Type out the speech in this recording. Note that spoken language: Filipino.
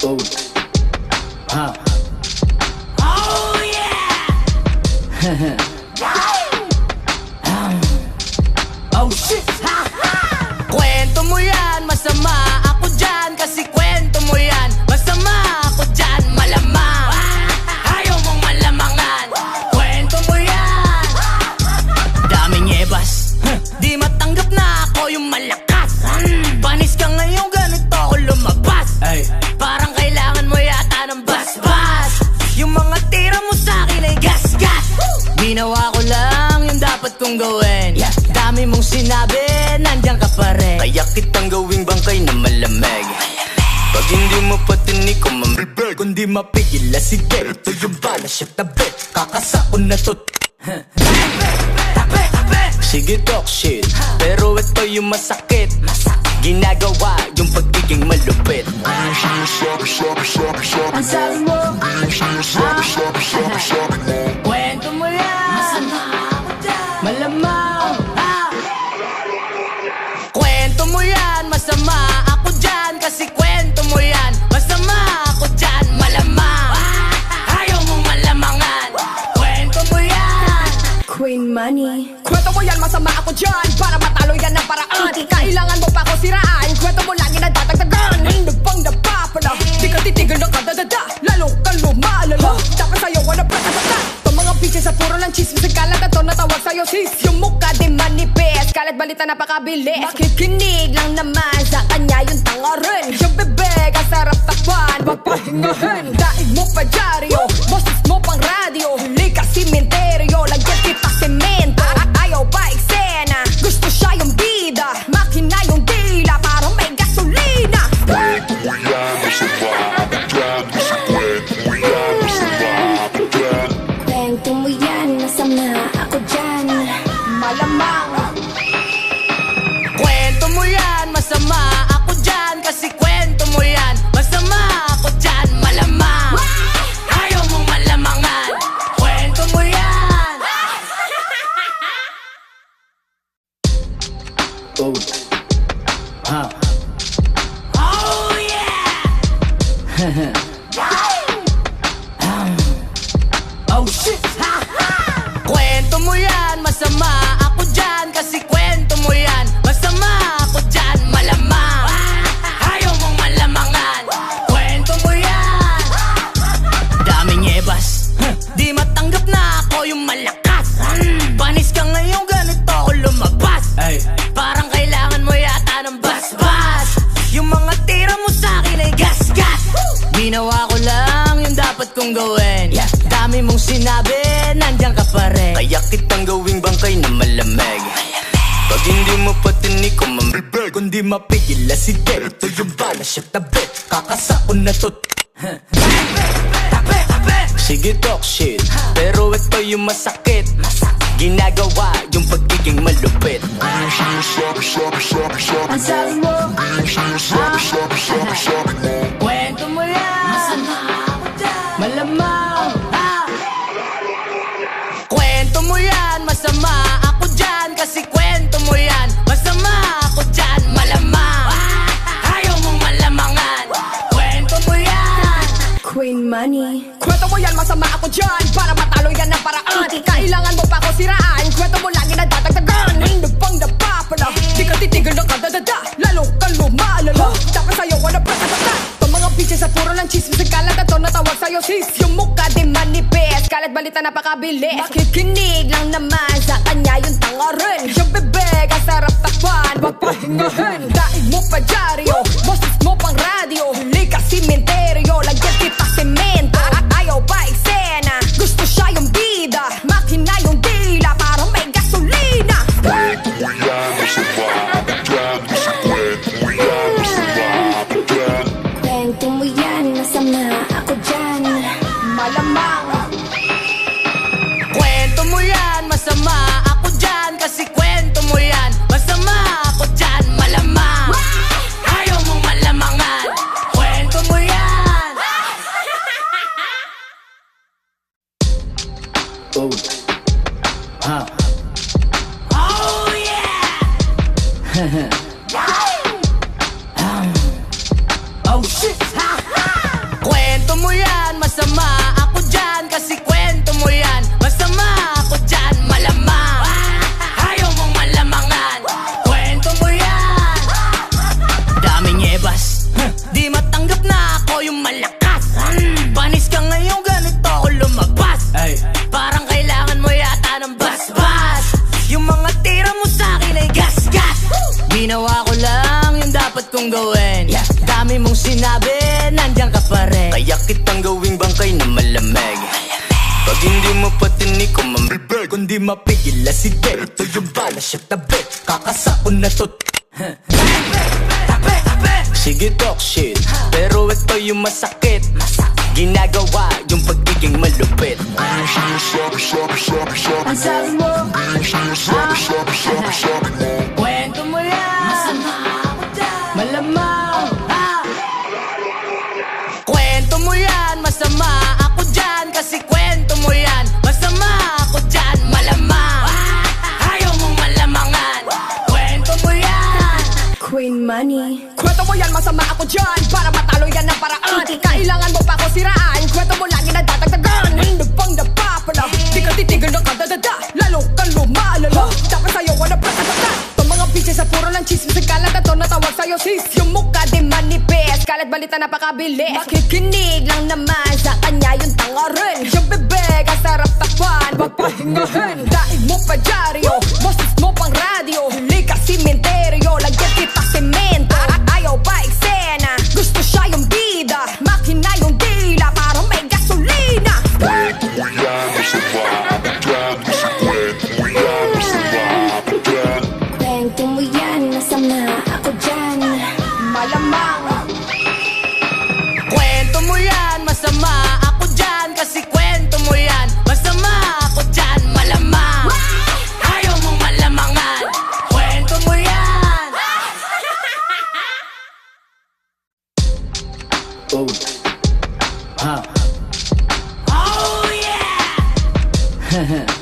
Oh, huh. Oh yeah! Oh shit! Kwento mo yan, masama ako dyan. Kasi kwento mo yan, masama ako dyan. Malamang, ayaw mong malamangan. Kwento mo yan, daming yebas. Di matanggap na ako yung malakas. Panis ka ngayon, ganito ako lumabas. Parang kailangan mo yata ng basbas. Yung mga tira mo sa'kin ay gas-gas. Ginawa ko lang yung dapat kong gawin. Dami mong sinabi, nandiyan ka pa rin. Kaya kitang gawing bangkay na malamig. Pag hindi mo patinig ko mamibig. Kundi mapigil na sige, ito yung bala siya tabi. Kakasako na to. Sige talk shit, pero ito yung masakit. Ginagawa yung pagiging malupit. Ang sabi mo, kwento mo yan, masama ako dyan. Malamang, kwento mo yan, masama ako dyan. Kasi kwento mo yan, masama ako dyan. Malamang, ayaw mong malamangan. Kwento mo yan, Queen Money. Kwento mo yan, masama ako dyan. Para matalo yan ng paraan. Kailangan mo pa ako siraan. Kwento mo lagi na dadagdagan. Hindag pang napapala. Di ka titigil ng kadadada. Lalo kang lumalala. Dapat sa'yo wala prakasata. Itong mga bitches sa puro lang chismis. Ang kalat na to natawag sa'yo sis. Yung mukha di manipis. Kalat balita napakabilis. Makikinig lang naman sa kanya yung tanga rin. Yung bebek ang sarap takpan. Wag pahingahin. Daig mo pa dyaryo. Boses mo pang radyo. Huli ka simenteryo. Lagyan kita semento. Ayaw pa eksena. Gusto siya yung bida. Makina yung dila. Parang may gasolina. Kwento mo yan, masama ako dyan. Malamang. kwento mo yan, masama ako dyan. Kasi kwento mo yan, masama ako dyan. Malamang, ayaw mong malamangan. Kwento mo yan. Oh, huh. Oh yeah! Oh shit! Kwento mo yan, masama ako dyan. Kasi kwento mo yan, masama ako dyan. Malamang, ayaw mong malamangan. Kwento mo yan, daming yebas. Di matanggap na ako yung malakas. Panis ka ngayon, ganito ako lumabas. Parang kailangan mo yata ng basbas. Yung mga tira mo sa'kin ay gas-gas. Ginawa ko lang yung dapat kong gawin. Dami mong sinabi, nandiyan ka pa rin. Kaya kitang gawing bangkay na malamig. Pag hindi mo patinig ko mamibig. Kundi mapigil na sige, ito yung bala siya tabi. Kakasako na to. Sige talk shit, pero ito yung masakit. Ginagawa yung pagiging malupit. Ang sabi mo, Kwento mo yan, masama ako dyan. Malamang, kwento mo yan, masama ako dyan. Kasi kwento mo yan, masama ako dyan. Malamang, ayaw mong malamangan. Kwento mo yan. Queen Money. Kwento mo yan, masama ako dyan. Para matalo yan ng paraan. Kailangan mo pa ako siraan. Kwento mo lagi na dadagdagan. Hindag pang napapala. Di ka titigil ng kadadada. Lalo kang lumalala. Dapat sa'yo wala prakasata. Itong mga bitches sa puro lang chismis. Ang kalat na to natawag sa'yo sis. Yung mukha di manipis. Kalat balita napakabilis. Makikinig lang naman sa kanya yung tanga rin. Yung bebek ang sarap takpan. Wag pahingahin. Daig mo pa dyaryo. Boses mo pang radyo. Huli ka simenteryo. Lagyan kita semento. Ayaw pa eksena. Gusto siya yung bida. Makina yung dila. Parang may gasolina. Kwento mo yan, masama ako dyan. Malamang. Kwento mo yan, masama ako dyan. Kasi kwento mo yan, masama ako dyan. Malamang, ayaw mong malamangan. Kwento mo yan. Oh, huh. Oh yeah! Oh shit! Kwento mo yan, masama ako dyan. Kasi kwento mo yan, masama ako dyan. Malamang, ayaw mong malamangan. Kwento mo yan. Daming ebas, di matanggap na ako yung malakas. Panis ka ngayon, ganito ako lumabas. Ay, Parang kailangan mo yata ng basbas. Yung mga tira mo sa'kin ay gas-gas. Ginawa ko lang yung dapat kong gawin. Dami mong sinabi, nandiyan ka pa rin. Kaya kitang gawing bangkay na malamig. Pag hindi mo patinig ko mamibig, Kundi mapigil na sige, ito yung bala siya tabi. Kakasakon na to. sige talk shit, pero ito yung masakit. Ginagawa yung pagiging malupit. Ang sabi mo, Kwento mo yan, masama ako dyan. Malamang, Kwento mo yan, masama ako dyan. Kasi kwento mo yan, masama ako dyan. Malamang, ayaw mong malamangan. Kwento mo yan. Queen Money. Kwento mo yan, masama ako dyan. Para matalo yan ng paraan. Kailangan mo pa ako siraan. Kwento mo lagi na dadagdagan. Hindi pang napapala. Di ka titigil ng kadadada. Lalo kang lumalala. Dapat sa'yo wala pagkatata. Itong mga bitches sa puro lang chismis. Ang kalat na to natawag sa'yo sis. Yung mukha di manipis. Kalat balita napakabilis. Makikinig lang naman sa kanya yung tanga rin. Yung bebek ang sarap takpan. Papahingahin. Daig mo pa dyaryo. Boses mo pang radyo. Huli ka simenteryo. Lagyan kita semento. Ayaw pa eksena. Gusto siya yung bida. Makina yung dila. Parang may gasolina. Kwento mo yan, masama ako dyan. Malamang. Kwento mo yan, masama ako dyan. Kasi kwento mo yan, masama ako dyan. Malamang, ayaw mong malamangan. Kwento mo yan. oh, ha. Oh yeah.